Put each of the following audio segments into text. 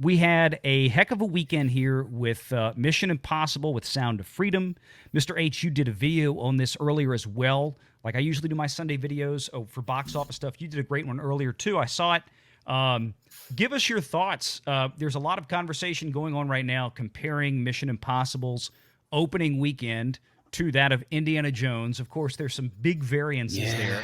we had a heck of a weekend here with Mission Impossible with Sound of Freedom. Mr. H, you did a video on this earlier as well. Like I usually do my Sunday videos for box office stuff. You did a great one earlier too. I saw it. Give us your thoughts. There's a lot of conversation going on right now comparing Mission Impossible's opening weekend to that of Indiana Jones. Of course, there's some big variances there.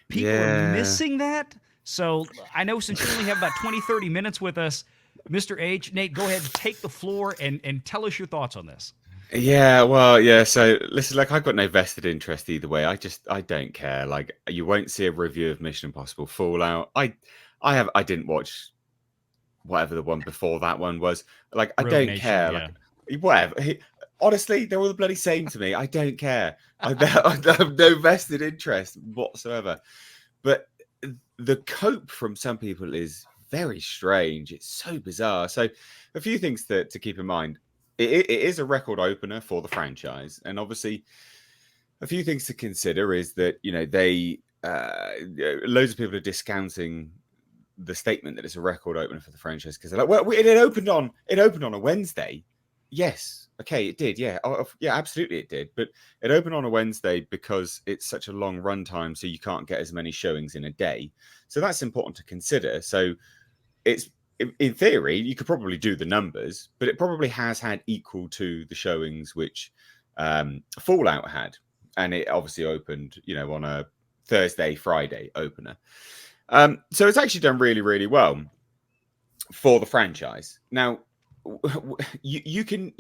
People are missing that. So I know since you only have about 20, 30 minutes with us, Mr. H, Nate, go ahead and take the floor and tell us your thoughts on this. Yeah, well, yeah. So listen, like I've got no vested interest either way. I don't care. Like you won't see a review of Mission Impossible Fallout. I didn't watch whatever the one before that one was. Like I don't care. Yeah. Like whatever. Honestly, they're all the bloody same to me. I don't care. I have no vested interest whatsoever. But the cope from some people is very strange. It's so bizarre. So a few things to keep in mind. It is a record opener for the franchise. And obviously a few things to consider is that, you know, they loads of people are discounting the statement that it's a record opener for the franchise because they're like, well, it opened on a Wednesday. Yes. Okay, it did. Yeah. Yeah, absolutely it did. But it opened on a Wednesday because it's such a long run time, so you can't get as many showings in a day. So that's important to consider. So it's, in theory, you could probably do the numbers, but it probably has had equal to the showings which Fallout had. And it obviously opened, you know, on a Thursday, Friday opener. So it's actually done really, really well for the franchise. Now, you can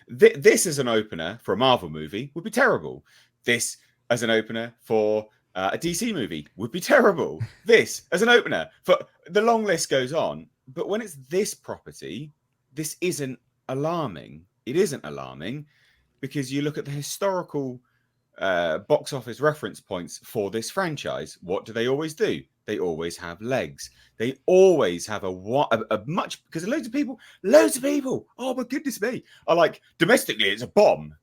this as an opener for a Marvel movie would be terrible. This as an opener for a DC movie would be terrible. This as an opener for the long list goes on. But when it's this property, this isn't alarming. It isn't alarming because you look at the historical box office reference points for this franchise. What do they always do? They always have legs. They always have a much, because loads of people, oh my goodness me, are like, domestically it's a bomb.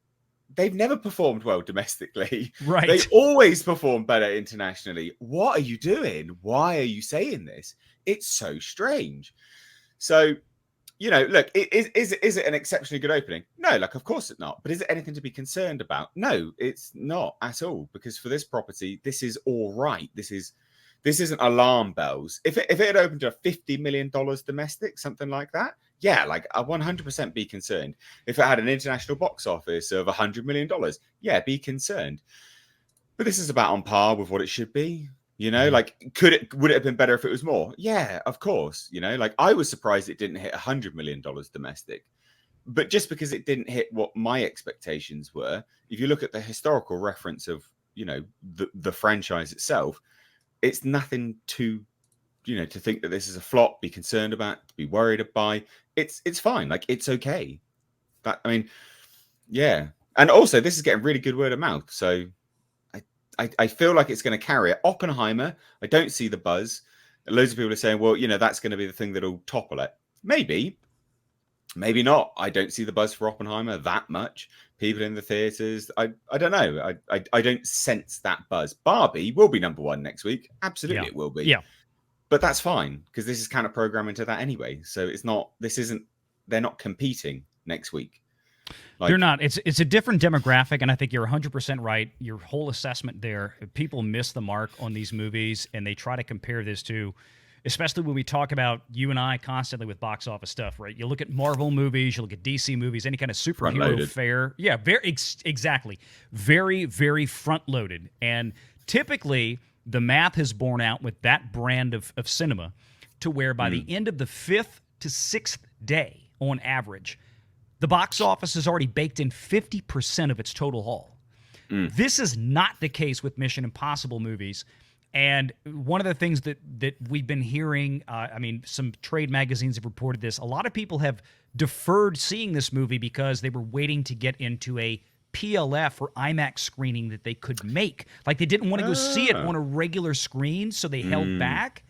They've never performed well domestically. Right. They always perform better internationally. What are you doing? Why are you saying this? It's so strange. So, you know, look, is it an exceptionally good opening? No, like, of course it's not. But is it anything to be concerned about? No, it's not at all. Because for this property, this is all right. This isn't alarm bells. If it had opened to $50 million domestic, something like that, yeah, like I 100% be concerned. If it had an international box office of $100 million, yeah, be concerned. But this is about on par with what it should be. You know, like, would it have been better if it was more? Yeah, of course. You know, like I was surprised it didn't hit $100 million domestic. But just because it didn't hit what my expectations were, if you look at the historical reference of, you know, the franchise itself, it's nothing to, you know, to think that this is a flop, be concerned about, to be worried by. It's fine. Like, it's okay. But I mean, yeah. And also, this is getting really good word of mouth. So I feel like it's going to carry it. Oppenheimer, I don't see the buzz. Loads of people are saying, well, you know, that's going to be the thing that'll topple it. Maybe not. I don't see the buzz for Oppenheimer that much. People in the theaters, I don't know. I don't sense that buzz. Barbie will be number one next week. Absolutely, it will be. Yeah. But that's fine because this is kind of programming to that anyway. So they're not competing next week. Like, they're not. It's a different demographic, and I think you're 100% right. Your whole assessment there, people miss the mark on these movies, and they try to compare this to, especially when we talk about you and I constantly with box office stuff, right? You look at Marvel movies, you look at DC movies, any kind of superhero fare. Yeah, exactly. Very, very front-loaded. And typically, the math has borne out with that brand of cinema to where by the end of the 5th to 6th day, on average, the box office has already baked in 50% of its total haul. This is not the case with Mission Impossible movies. And one of the things that we've been hearing, I mean, some trade magazines have reported this. A lot of people have deferred seeing this movie because they were waiting to get into a PLF or IMAX screening that they could make. Like, they didn't want to go see it on a regular screen, so they held back.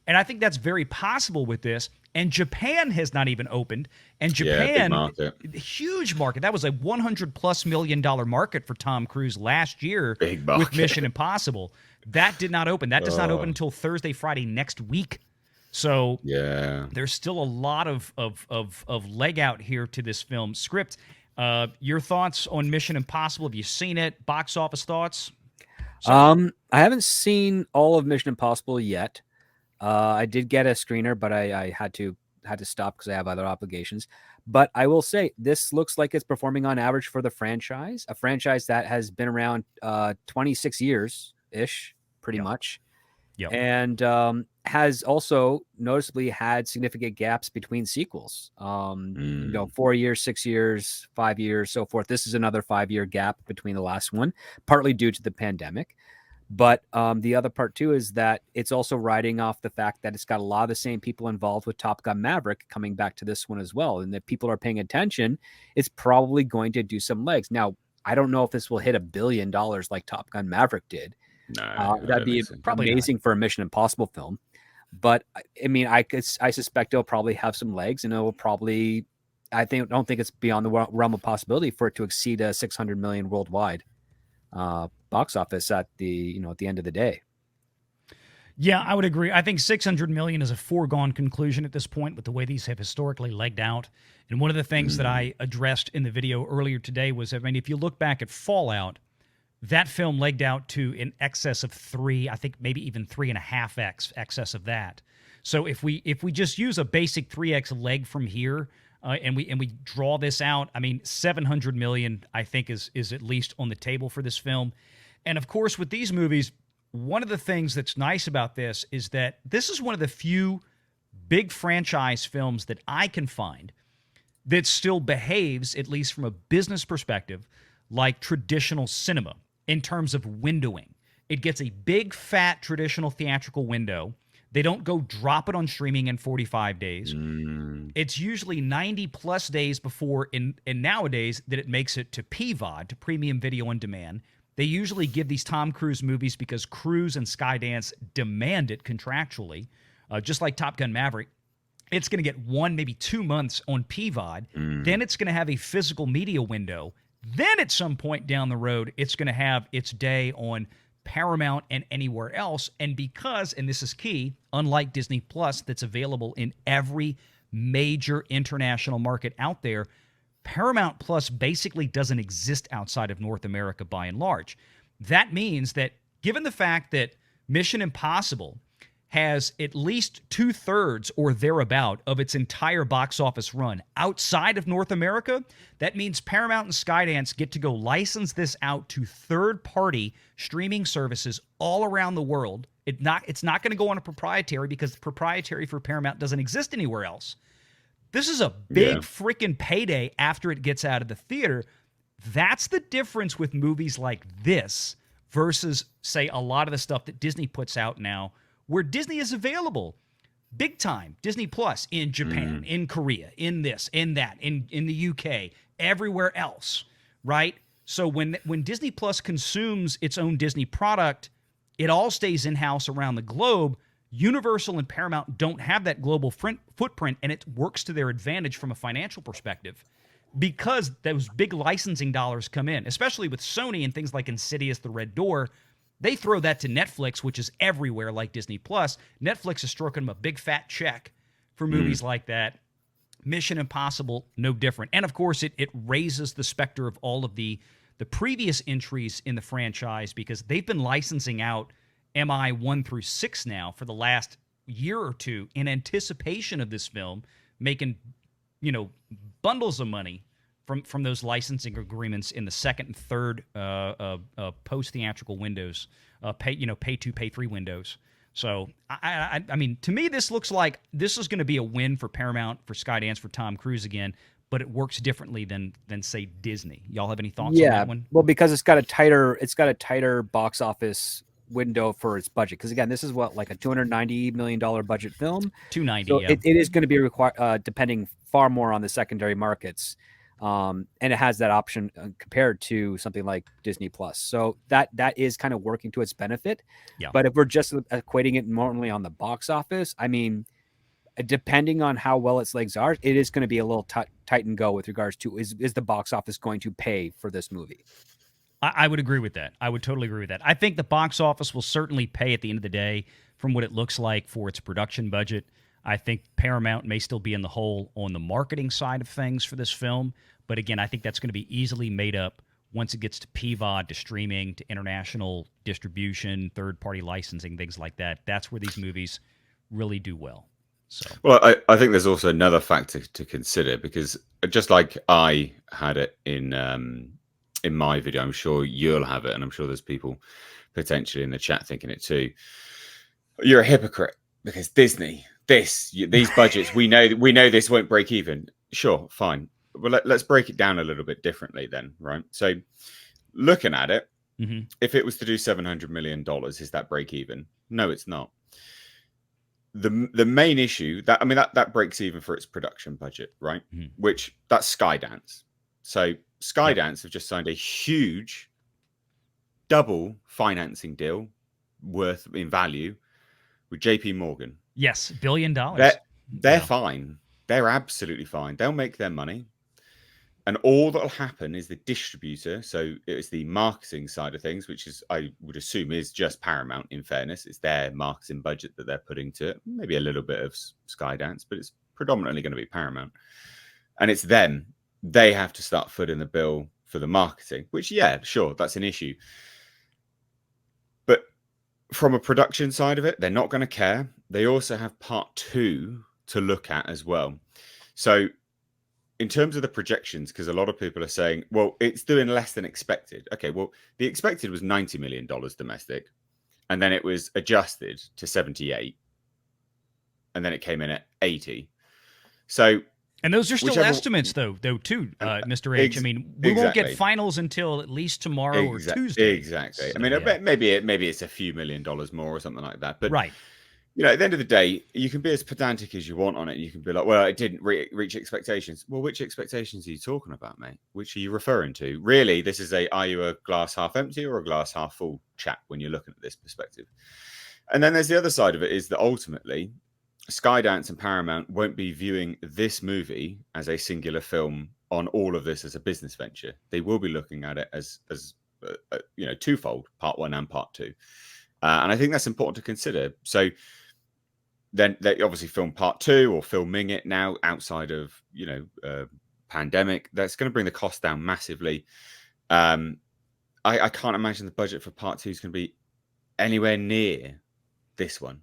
And I think that's very possible with this. And Japan has not even opened. And Japan, huge market. That was a $100+ million market for Tom Cruise last year with Mission Impossible. That did not open. That does not open until Thursday, Friday next week. So Yeah. there's still a lot of leg out here to this film script. Your thoughts on Mission Impossible? Have you seen it? Box office thoughts? So I haven't seen all of Mission Impossible yet. I did get a screener, but I had to stop because I have other obligations. But I will say this looks like it's performing on average for the franchise, a franchise that has been around 26 years ish, pretty Yep. much, Yep. and has also noticeably had significant gaps between sequels. 4 years, 6 years, 5 years, so forth. This is another 5-year gap between the last one, partly due to the pandemic. But the other part, too, is that it's also riding off the fact that it's got a lot of the same people involved with Top Gun Maverick coming back to this one as well. And if people are paying attention, it's probably going to do some legs. Now, I don't know if this will hit $1 billion like Top Gun Maverick did. No, I That'd don't be think so. Probably amazing for a Mission Impossible film. But I mean, I suspect it'll probably have some legs, and it will probably, don't think it's beyond the realm of possibility for it to exceed a 600 million worldwide box office at the end of the day. Yeah, I would agree. I think 600 million is a foregone conclusion at this point with the way these have historically legged out. And one of the things that I addressed in the video earlier today was, I mean, if you look back at Fallout, that film legged out to in excess of 3, I think maybe even 3.5x excess of that. So if we just use a basic 3x leg from here, and we draw this out, I mean, 700 million I think is at least on the table for this film. And of course, with these movies, one of the things that's nice about this is that this is one of the few big franchise films that I can find that still behaves, at least from a business perspective, like traditional cinema in terms of windowing. It gets a big, fat, traditional theatrical window. They don't go drop it on streaming in 45 days. It's usually 90 plus days before, and nowadays, that it makes it to PVOD, to premium video on demand. They usually give these Tom Cruise movies because Cruise and Skydance demand it contractually, just like Top Gun Maverick. It's going to get 1, maybe 2 months on PVOD. Then it's going to have a physical media window. Then at some point down the road, it's going to have its day on Paramount and anywhere else. And because, and this is key, unlike Disney Plus that's available in every major international market out there, Paramount Plus basically doesn't exist outside of North America by and large. That means that given the fact that Mission Impossible has at least 2/3 or thereabout of its entire box office run outside of North America, that means Paramount and Skydance get to go license this out to third-party streaming services all around the world. It's not going to go on a proprietary because proprietary for Paramount doesn't exist anywhere else. This is a big freaking payday after it gets out of the theater. That's the difference with movies like this versus, say, a lot of the stuff that Disney puts out now, where Disney is available big time. Disney Plus in Japan, in Korea, in this, in that, in the UK, everywhere else, right? So when Disney Plus consumes its own Disney product, it all stays in-house around the globe. Universal and Paramount don't have that global footprint, and it works to their advantage from a financial perspective because those big licensing dollars come in, especially with Sony and things like Insidious, The Red Door. They throw that to Netflix, which is everywhere like Disney Plus. Netflix is stroking them a big fat check for movies like that. Mission Impossible, no different. And of course, it raises the specter of all of the previous entries in the franchise because they've been licensing out MI 1 through 6 now for the last year or two in anticipation of this film, making, bundles of money from those licensing agreements in the second and third post-theatrical windows, pay 2, pay 3 windows. So, I mean, to me, this looks like this is going to be a win for Paramount, for Skydance, for Tom Cruise again, but it works differently than say Disney. Y'all have any thoughts on that one? Well, because it's got a tighter box office window for its budget. Because again, this is like a $290 million budget film. 290. So yeah. it is going to be depending far more on the secondary markets. And it has that option compared to something like Disney Plus. So that is kind of working to its benefit. Yeah. But if we're just equating it normally on the box office, I mean, depending on how well its legs are, it is going to be a little tight and go with regards to is the box office going to pay for this movie? I would agree with that. I would totally agree with that. I think the box office will certainly pay at the end of the day from what it looks like for its production budget. I think Paramount may still be in the hole on the marketing side of things for this film. But again, I think that's going to be easily made up once it gets to PVOD, to streaming, to international distribution, third-party licensing, things like that. That's where these movies really do well. So, well, I think there's also another factor to consider, because just like I had it in my video, I'm sure you'll have it, and I'm sure there's people potentially in the chat thinking it too. You're a hypocrite because Disney, these budgets, we know this won't break even. Sure, fine. Well, let's break it down a little bit differently then, right? So, looking at it, if it was to do $700 million, is that break even? No, it's not. The main issue that breaks even for its production budget, right? Which that's Skydance. So Skydance have just signed a huge double financing deal worth in value with JP Morgan. Yes, $1 billion. They're fine. They're absolutely fine. They'll make their money. And all that'll happen is the distributor, so it's the marketing side of things, which is, I would assume, is just Paramount, in fairness. It's their marketing budget that they're putting to it. Maybe a little bit of Skydance, but it's predominantly going to be Paramount. And it's them. They have to start footing the bill for the marketing, which, yeah, sure, that's an issue. But from a production side of it, they're not going to care. They also have part 2 to look at as well. So in terms of the projections, because a lot of people are saying, well, it's doing less than expected. Okay, well, the expected was $90 million domestic, and then it was adjusted to 78, and then it came in at 80. So, and those are still estimates, though, too, Mr. H. I mean, we won't get finals until at least tomorrow or Tuesday. Exactly. So, I mean, maybe it's a few $1 million more or something like that. But right. You know, at the end of the day, you can be as pedantic as you want on it. You can be like, well, it didn't reach expectations. Well, which expectations are you talking about, mate? Which are you referring to? Really, this is are you a glass half empty or a glass half full chat when you're looking at this perspective? And then there's the other side of it, is that ultimately Skydance and Paramount won't be viewing this movie as a singular film on all of this as a business venture. They will be looking at it as twofold, part 1 and part 2. And I think that's important to consider. So then they obviously film part 2 or filming it now outside of, pandemic. That's going to bring the cost down massively. I can't imagine the budget for part 2 is going to be anywhere near this one.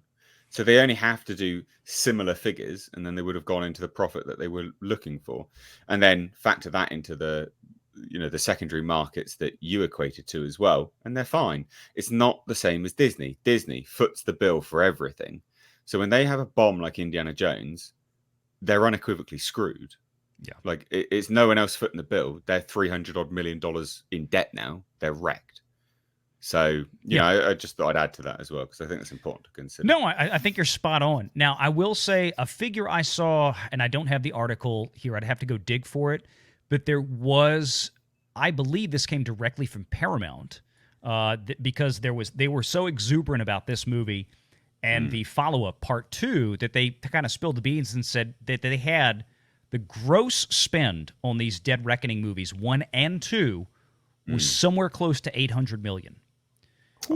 So they only have to do similar figures, and then they would have gone into the profit that they were looking for. And then factor that into the secondary markets that you equated to as well, and they're fine. It's not the same as Disney. Disney foots the bill for everything. So when they have a bomb like Indiana Jones, they're unequivocally screwed. Yeah. Like it's no one else footing the bill. They're $300 million in debt now. They're wrecked. So, I just thought I'd add to that as well, because I think it's important to consider. No, I think you're spot on. Now, I will say a figure I saw, and I don't have the article here. I'd have to go dig for it. But there was, I believe this came directly from Paramount, because they were so exuberant about this movie and the follow-up part 2 that they kind of spilled the beans and said that they had the gross spend on these Dead Reckoning movies 1 and 2 was somewhere close to $800 million.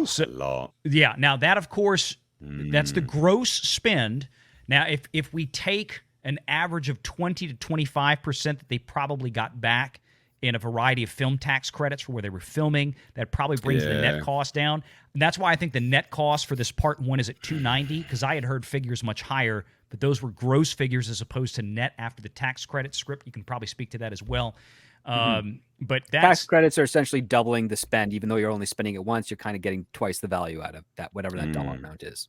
So, a lot. Yeah. Now that, of course, that's the gross spend. Now, if we take an average of 20 to 25% that they probably got back in a variety of film tax credits for where they were filming, that probably brings the net cost down. And that's why I think the net cost for this part 1 is at $290, because I had heard figures much higher, but those were gross figures as opposed to net after the tax credit script. You can probably speak to that as well. But tax credits are essentially doubling the spend. Even though you're only spending it once, you're kind of getting twice the value out of that, whatever that dollar amount is.